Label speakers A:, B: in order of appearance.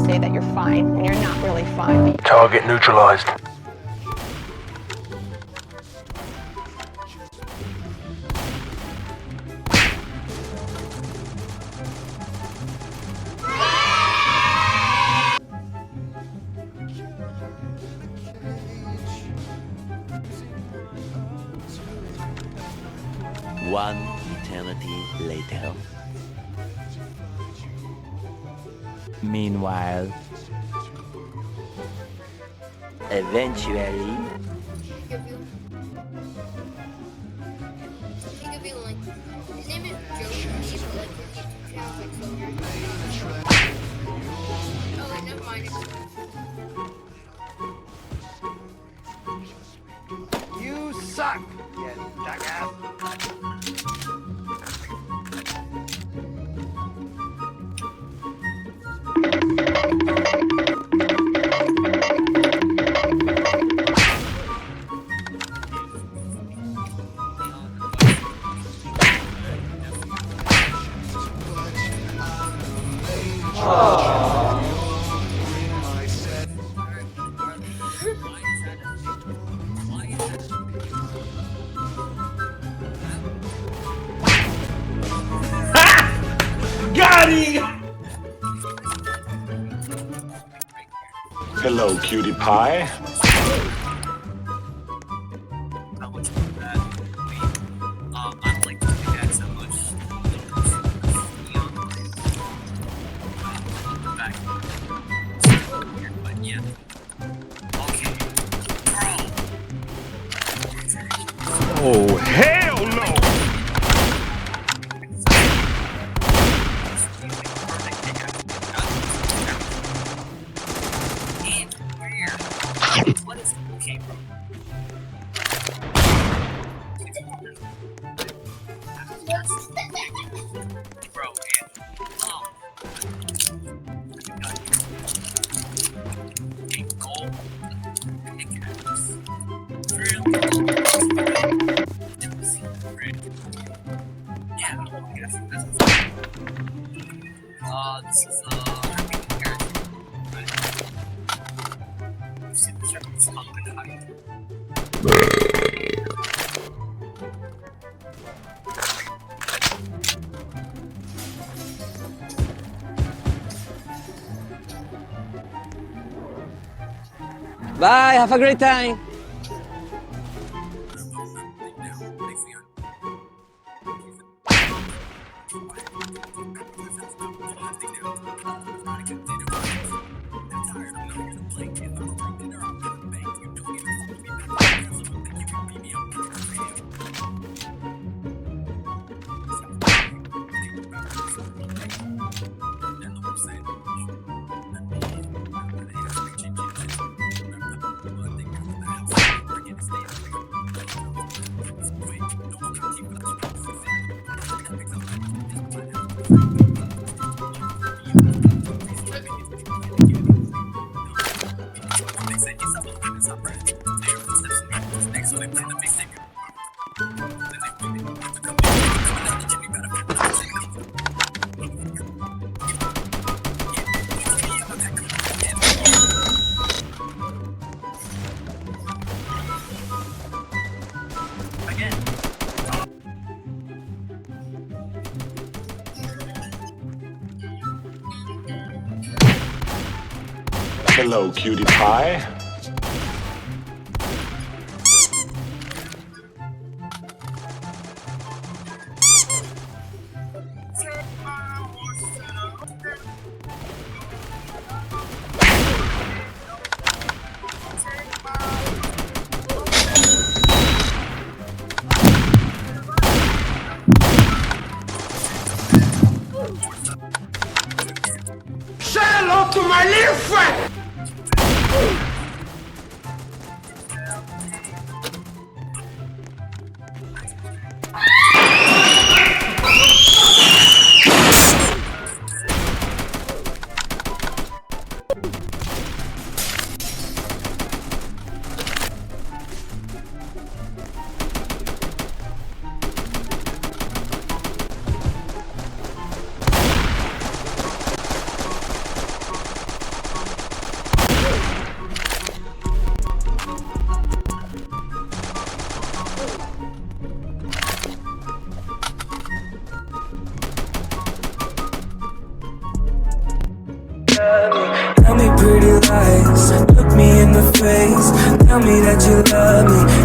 A: say that you're fine, and you're not really fine.
B: Target neutralized.
C: One eternity later. Meanwhile, eventually,
D: His name is Joe. Oh, wait, never mind.
E: You suck, you jackass.
F: Hello, cutie pie. Oh, hell no!
G: This is
H: Bye, have a great time.
F: Hello, cutie pie.
E: Say hello to my little friend!
B: eyes, look me in the face, tell me that you love me.